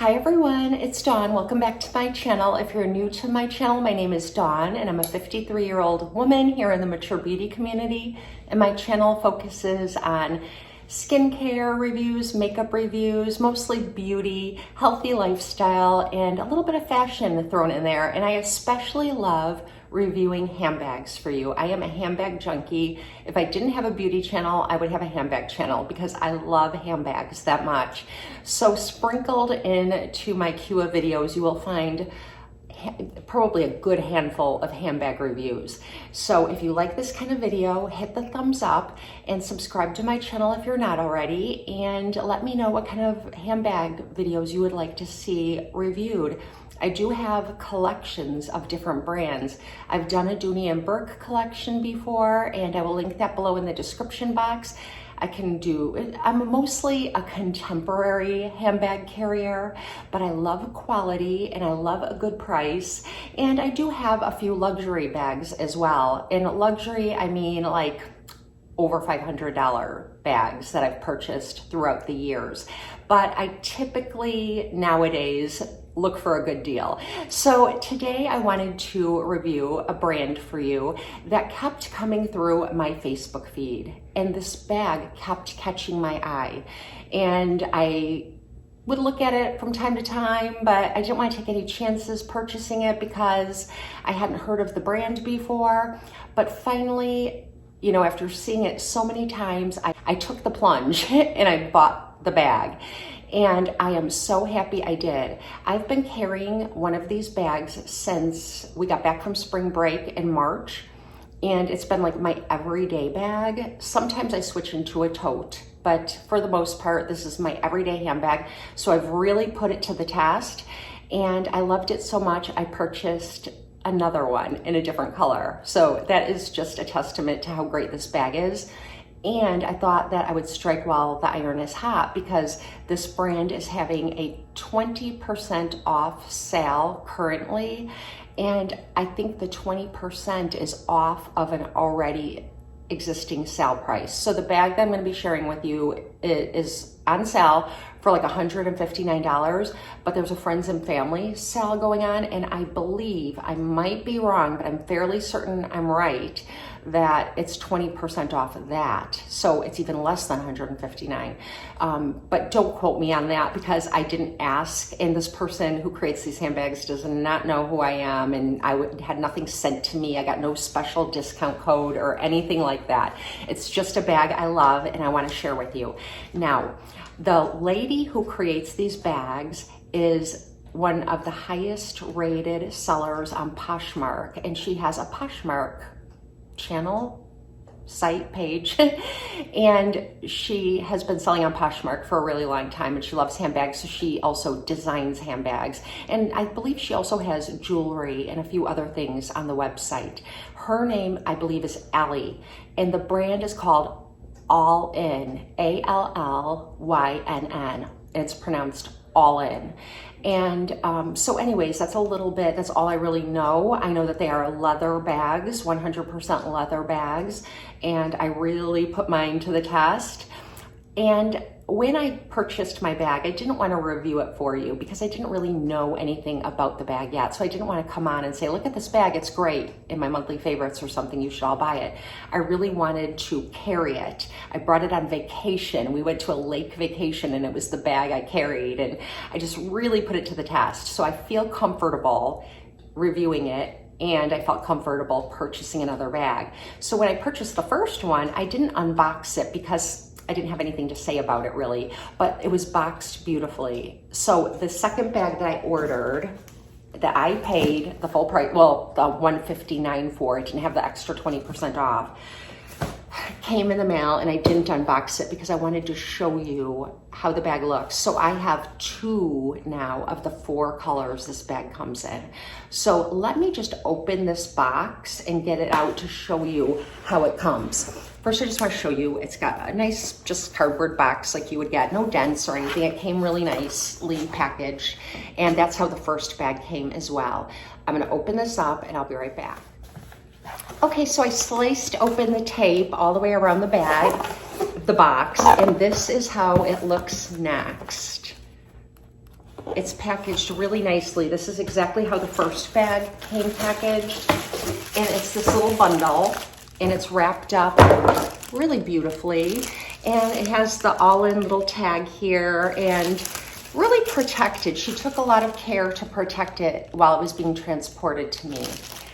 Hi everyone, it's Dawn. Welcome back to my channel. If you're new to my channel, my name is Dawn and I'm a 53-year-old woman here in the mature beauty community. And my channel focuses on skincare reviews, makeup reviews, mostly beauty, healthy lifestyle, and a little bit of fashion thrown in there. And I especially love reviewing handbags for you. I am a handbag junkie. If I didn't have a beauty channel, I would have a handbag channel because I love handbags that much. So sprinkled into my queue of videos, you will find probably a good handful of handbag reviews. So if you like this kind of video, hit the thumbs up and subscribe to my channel if you're not already, and let me know what kind of handbag videos you would like to see reviewed. I do have collections of different brands. I've done a Dooney and Burke collection before, and I will link that below in the description box. I'm mostly a contemporary handbag carrier, but I love quality and I love a good price. And I do have a few luxury bags as well. In luxury, I mean like over $500 bags that I've purchased throughout the years. But I typically nowadays look for a good deal. So today I wanted to review a brand for you that kept coming through my Facebook feed. And this bag kept catching my eye. And I would look at it from time to time, but I didn't want to take any chances purchasing it because I hadn't heard of the brand before. But finally, you know, after seeing it so many times, I took the plunge and I bought the bag. And I am so happy I did. I've been carrying one of these bags since we got back from spring break in March. And it's been like my everyday bag. Sometimes I switch into a tote, but for the most part, this is my everyday handbag. So I've really put it to the test and I loved it so much, I purchased another one in a different color. So that is just a testament to how great this bag is. And I thought that I would strike while the iron is hot because this brand is having a 20% off sale currently. And I think the 20% is off of an already existing sale price. So the bag that I'm going to be sharing with you is on sale for like $159, but there's a friends and family sale going on, and I believe, I might be wrong, but I'm fairly certain I'm right, that it's 20% off of that. So it's even less than $159. But don't quote me on that because I didn't ask, and this person who creates these handbags does not know who I am, and had nothing sent to me. I got no special discount code or anything like that. It's just a bag I love and I want to share with you. Now, the lady who creates these bags is one of the highest rated sellers on Poshmark, and she has a Poshmark channel, site, page, and she has been selling on Poshmark for a really long time, and she loves handbags, so she also designs handbags. And I believe she also has jewelry and a few other things on the website. Her name, I believe, is AALLYN, and the brand is called AALLYN, AALLYNN. It's pronounced AALLYN. And so anyways, that's all I really know. I know that they are leather bags, 100% leather bags, and I really put mine to the test. And when I purchased my bag, I didn't want to review it for you because I didn't really know anything about the bag yet. So I didn't want to come on and say, look at this bag, it's great, in my monthly favorites or something, you should all buy it. I really wanted to carry it. I brought it on vacation. We went to a lake vacation and it was the bag I carried, and I just really put it to the test. So I feel comfortable reviewing it, and I felt comfortable purchasing another bag. So when I purchased the first one, I didn't unbox it because I didn't have anything to say about it really, but it was boxed beautifully. So the second bag that I ordered, that I paid the full price, well, the $159 for, it didn't have the extra 20% off, came in the mail, and I didn't unbox it because I wanted to show you how the bag looks. So I have 2 now of the 4 colors this bag comes in. So let me just open this box and get it out to show you how it comes. First, I just want to show you, it's got a nice just cardboard box like you would get, no dents or anything. It came really nicely packaged, and that's how the first bag came as well. I'm going to open this up and I'll be right back. Okay, so I sliced open the tape all the way around the bag, the box, and this is how it looks next. It's packaged really nicely. This is exactly how the first bag came packaged. And it's this little bundle, and it's wrapped up really beautifully. And it has the AALLYN little tag here, and really protected. She took a lot of care to protect it while it was being transported to me.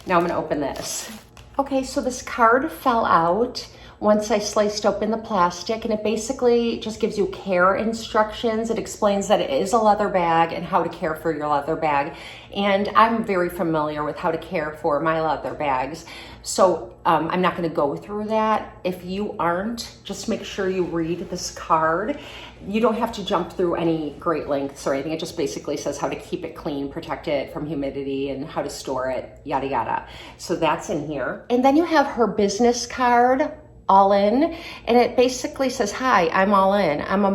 Now I'm gonna open this. Okay, so this card fell out once I sliced open the plastic, and it basically just gives you care instructions. It explains that it is a leather bag and how to care for your leather bag. And I'm very familiar with how to care for my leather bags. So I'm not gonna go through that. If you aren't, just make sure you read this card. You don't have to jump through any great lengths or anything. It just basically says how to keep it clean, protect it from humidity, and how to store it, yada, yada. So that's in here. And then you have her business card, AALLYN, and it basically says, hi, I'm AALLYN. I'm a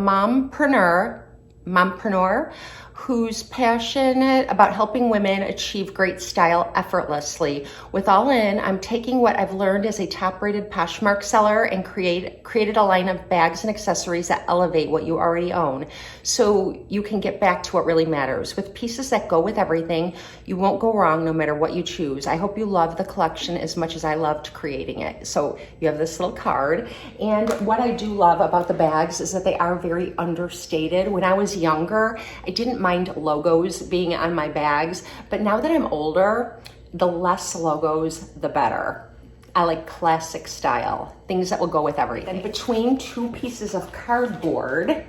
mompreneur who's passionate about helping women achieve great style effortlessly. With AALLYN, I'm taking what I've learned as a top-rated Poshmark seller and created a line of bags and accessories that elevate what you already own, so you can get back to what really matters. With pieces that go with everything, you won't go wrong no matter what you choose. I hope you love the collection as much as I loved creating it. So you have this little card, and what I do love about the bags is that they are very understated. When I was younger, I didn't mind logos being on my bags, but now that I'm older, the less logos, the better. I like classic style, things that will go with everything. And between two pieces of cardboard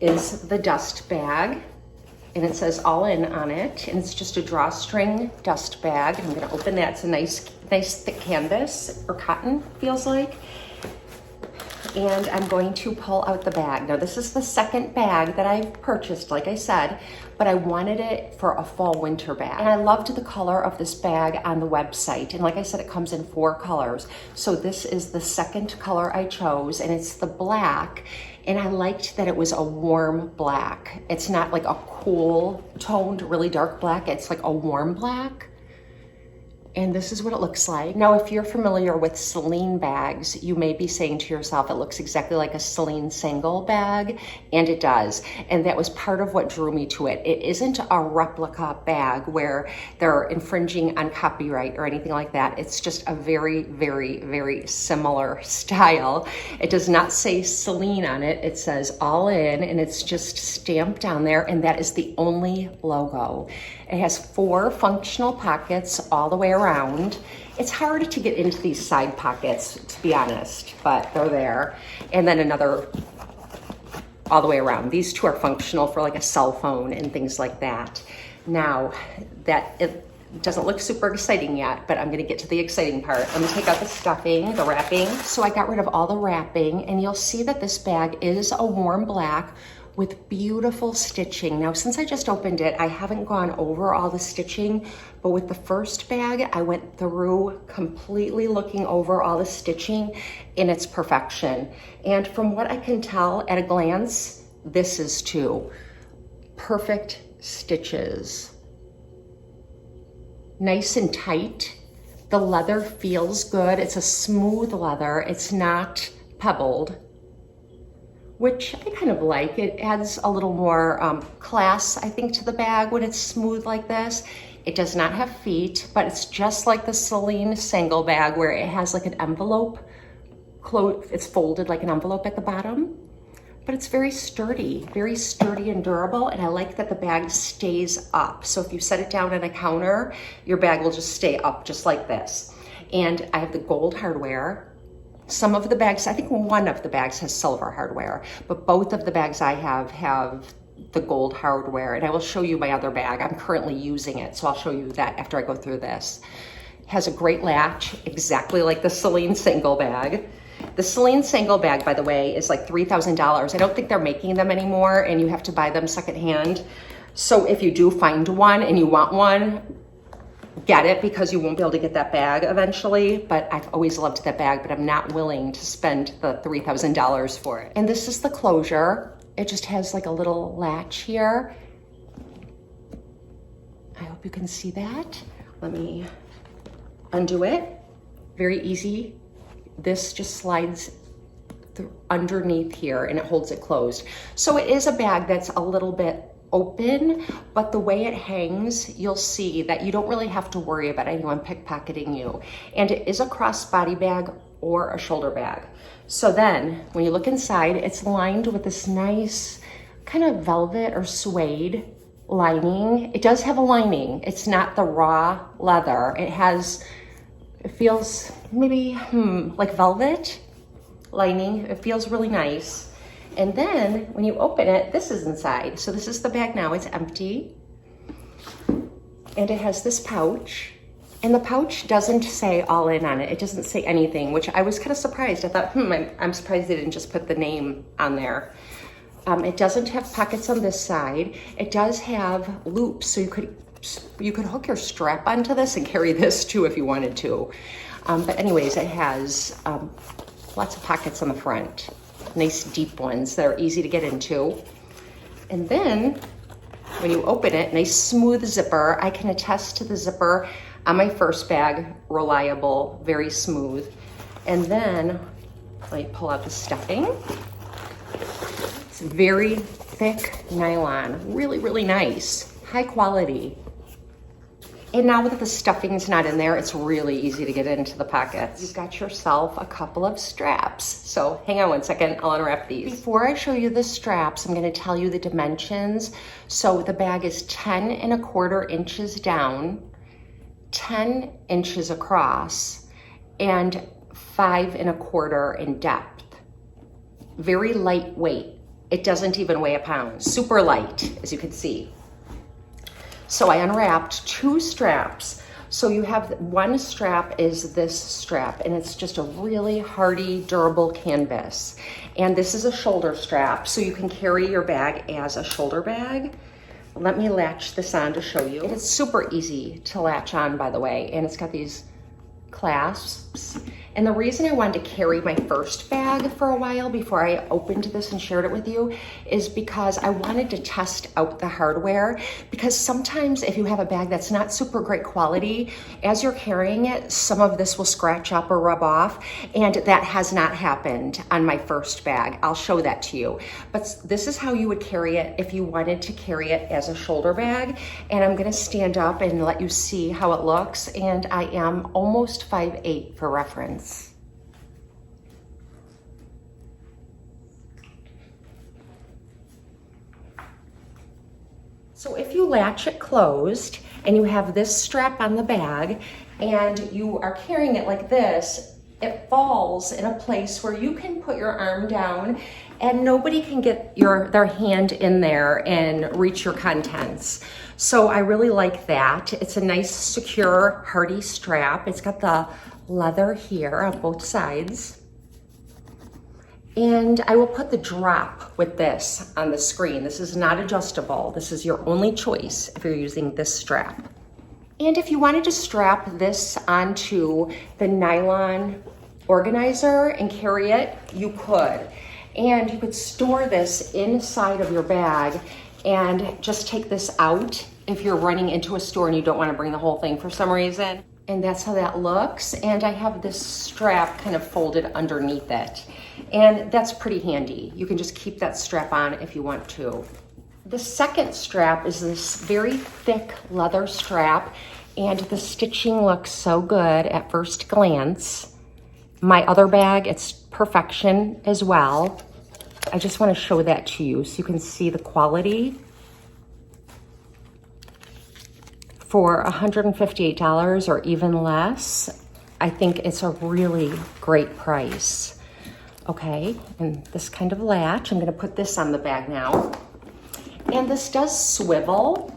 is the dust bag, and it says AALLYN on it, and it's just a drawstring dust bag. And I'm gonna open that. It's a nice thick canvas or cotton, feels like. And I'm going to pull out the bag. Now this is the second bag that I've purchased, like I said, but I wanted it for a fall winter bag. And I loved the color of this bag on the website. And like I said, it comes in 4 colors. So this is the second color I chose, and it's the black. And I liked that it was a warm black. It's not like a cool toned, really dark black. It's like a warm black. And this is what it looks like. Now, if you're familiar with Celine bags, you may be saying to yourself, it looks exactly like a Celine single bag, and it does. And that was part of what drew me to it. It isn't a replica bag where they're infringing on copyright or anything like that. It's just a very, very, very similar style. It does not say Celine on it. It says AALLYN, and it's just stamped on there, and that is the only logo. It has 4 functional pockets all the way around. It's hard to get into these side pockets, to be honest, but they're there. And then another all the way around. These 2 are functional for like a cell phone and things like that. Now, it doesn't look super exciting yet, but I'm gonna get to the exciting part. I'm gonna take out the stuffing, the wrapping. So I got rid of all the wrapping, and you'll see that this bag is a warm black with beautiful stitching. Now, since I just opened it, I haven't gone over all the stitching, but with the first bag, I went through completely looking over all the stitching in its perfection. And from what I can tell at a glance, this is too. Perfect stitches. Nice and tight. The leather feels good. It's a smooth leather. It's not pebbled, which I kind of like. It adds a little more class, I think, to the bag when it's smooth like this. It does not have feet, but it's just like the Celine single bag where it has like an envelope. It's folded like an envelope at the bottom, but it's very sturdy and durable. And I like that the bag stays up. So if you set it down on a counter, your bag will just stay up just like this. And I have the gold hardware. Some of the bags, I think one of the bags has silver hardware, but both of the bags I have the gold hardware, and I will show you my other bag. I'm currently using it, so I'll show you that after I go through this. It has a great latch, exactly like the Celine single bag. The Celine single bag, by the way, is like $3,000. I don't think they're making them anymore, and you have to buy them secondhand. So if you do find one and you want one, get it, because you won't be able to get that bag eventually. But I've always loved that bag, but I'm not willing to spend the $3,000 for it. And this is the closure. It just has like a little latch here. I hope you can see that. Let me undo it. Very easy. This just slides underneath here and it holds it closed. So it is a bag that's a little bit open, but the way it hangs, you'll see that you don't really have to worry about anyone pickpocketing you. And it is a crossbody bag or a shoulder bag. So then when you look inside, it's lined with this nice kind of velvet or suede lining. It does have a lining. It's not the raw leather. It feels maybe like velvet lining. It feels really nice. And then when you open it, this is inside. So this is the bag now, it's empty. And it has this pouch. And the pouch doesn't say AALLYN on it. It doesn't say anything, which I was kind of surprised. I thought, I'm surprised they didn't just put the name on there. It doesn't have pockets on this side. It does have loops, so you could hook your strap onto this and carry this too if you wanted to. But anyways, it has lots of pockets on the front. Nice deep ones that are easy to get into. And then when you open it, nice smooth zipper. I can attest to the zipper on my first bag, reliable, very smooth. And then let me pull out the stuffing. It's very thick nylon, really, really nice, high quality. And now that the stuffing's not in there, it's really easy to get into the pockets. You've got yourself a couple of straps. So hang on one second, I'll unwrap these. Before I show you the straps, I'm gonna tell you the dimensions. So the bag is 10¼ inches down, 10 inches across, and 5¼ in depth. Very lightweight. It doesn't even weigh a pound. Super light, as you can see. So I unwrapped 2 straps. So you have one strap is this strap, and it's just a really hardy, durable canvas. And this is a shoulder strap, so you can carry your bag as a shoulder bag. Let me latch this on to show you. It's super easy to latch on, by the way, and it's got these clasps. And the reason I wanted to carry my first bag for a while before I opened this and shared it with you is because I wanted to test out the hardware, because sometimes if you have a bag that's not super great quality, as you're carrying it, some of this will scratch up or rub off, and that has not happened on my first bag. I'll show that to you. But this is how you would carry it if you wanted to carry it as a shoulder bag. And I'm gonna stand up and let you see how it looks, and I am almost 5'8" for reference. So if you latch it closed and you have this strap on the bag and you are carrying it like this, it falls in a place where you can put your arm down and nobody can get their hand in there and reach your contents. So I really like that. It's a nice, secure, hardy strap. It's got the leather here on both sides. And I will put the drop with this on the screen. This is not adjustable. This is your only choice if you're using this strap. And if you wanted to strap this onto the nylon organizer and carry it, you could. And you could store this inside of your bag and just take this out if you're running into a store and you don't want to bring the whole thing for some reason. And that's how that looks. And I have this strap kind of folded underneath it. And that's pretty handy. You can just keep that strap on if you want to. The second strap is this very thick leather strap, and the stitching looks so good at first glance. My other bag, it's perfection as well. I just want to show that to you so you can see the quality. For $158 or even less, I think it's a really great price. Okay, and this kind of latch, I'm gonna put this on the bag now. And this does swivel.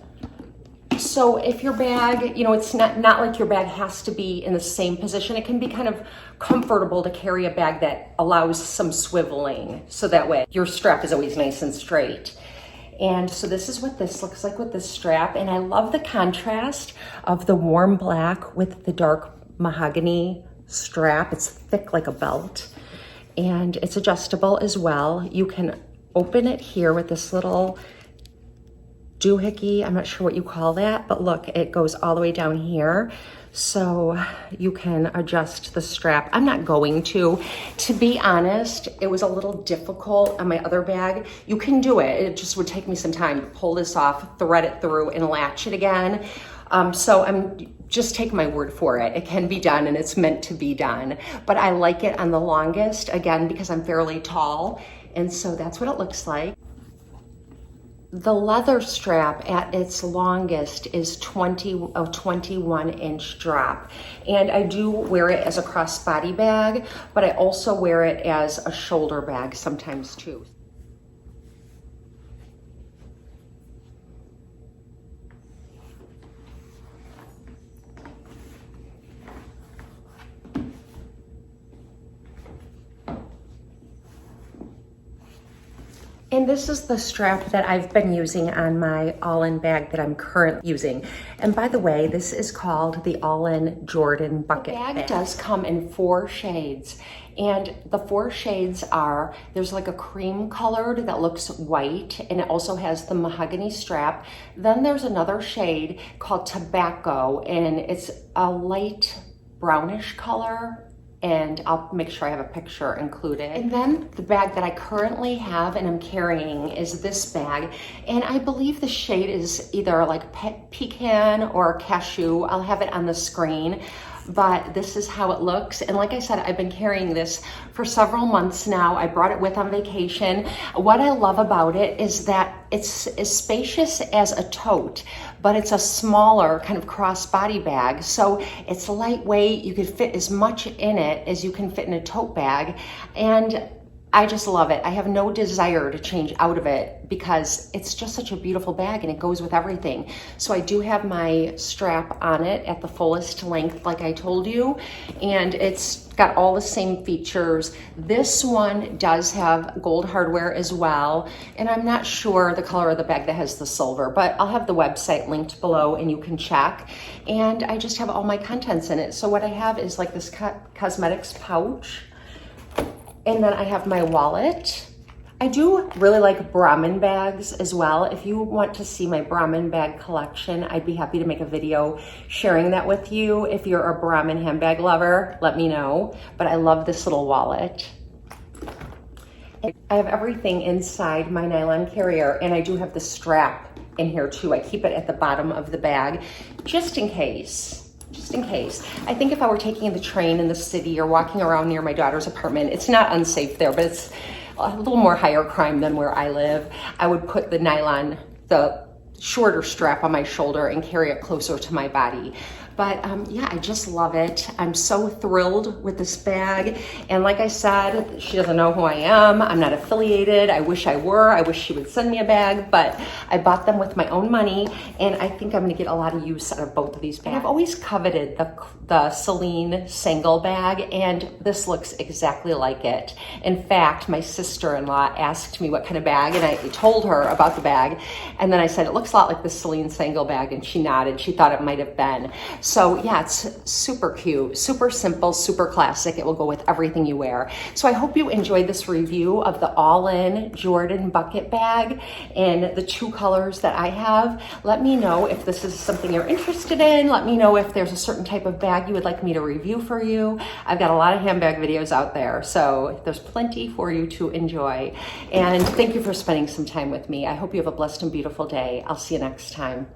So if your bag, you know, it's not like your bag has to be in the same position. It can be kind of comfortable to carry a bag that allows some swiveling. So that way your strap is always nice and straight. And so this is what this looks like with this strap. And I love the contrast of the warm black with the dark mahogany strap. It's thick like a belt. And it's adjustable as well. You can open it here with this little doohickey. I'm not sure what you call that, but look, it goes all the way down here. So you can adjust the strap. I'm not going to be honest, it was a little difficult on my other bag. You can do it. It just would take me some time to pull this off, thread it through, and latch it again. So I'm just take my word for it. It can be done and it's meant to be done. But I like it on the longest, again, because I'm fairly tall. And so that's what it looks like. The leather strap at its longest is 21-inch drop. And I do wear it as a crossbody bag, but I also wear it as a shoulder bag sometimes too. And this is the strap that I've been using on my AALLYN bag that I'm currently using. And by the way, this is called the AALLYN Jordan Bucket Bag. The bag does come in 4 shades. And the 4 shades are, there's like a cream colored that looks white, and it also has the mahogany strap. Then there's another shade called Tobacco, and it's a light brownish color. And I'll make sure I have a picture included. And then the bag that I currently have and I'm carrying is this bag. And I believe the shade is either like pecan or cashew. I'll have it on the screen. But this is how it looks. And like I said, I've been carrying this for several months now. I brought it with on vacation. What I love about it is that it's as spacious as a tote, but it's a smaller kind of crossbody bag. So it's lightweight. You could fit as much in it as you can fit in a tote bag. And I just love it. I have no desire to change out of it because it's just such a beautiful bag and it goes with everything. So I do have my strap on it at the fullest length, like I told you, and it's got all the same features. This one does have gold hardware as well, and I'm not sure the color of the bag that has the silver, but I'll have the website linked below and you can check. And I just have all my contents in it. So what I have is like this cosmetics pouch. And then I have my wallet. I do really like Brahmin bags as well. If you want to see my Brahmin bag collection, I'd be happy to make a video sharing that with you. If you're a Brahmin handbag lover, let me know. But I love this little wallet. I have everything inside my nylon carrier, and I do have the strap in here too. I keep it at the bottom of the bag just in case. Just in case. I think if I were taking the train in the city or walking around near my daughter's apartment, it's not unsafe there, but it's a little more higher crime than where I live. I would put the nylon, the shorter strap on my shoulder and carry it closer to my body. But yeah, I just love it. I'm so thrilled with this bag. And like I said, she doesn't know who I am. I'm not affiliated. I wish I were. I wish she would send me a bag, but I bought them with my own money. And I think I'm gonna get a lot of use out of both of these bags. And I've always coveted the Celine Single bag, and this looks exactly like it. In fact, my sister-in-law asked me what kind of bag, and I told her about the bag. And then I said, it looks a lot like the Celine Single bag, and she nodded. She thought it might have been. So yeah, it's super cute, super simple, super classic. It will go with everything you wear. So I hope you enjoyed this review of the AALLYN Jordan bucket bag in the 2 colors that I have. Let me know if this is something you're interested in. Let me know if there's a certain type of bag you would like me to review for you. I've got a lot of handbag videos out there, so there's plenty for you to enjoy. And thank you for spending some time with me. I hope you have a blessed and beautiful day. I'll see you next time.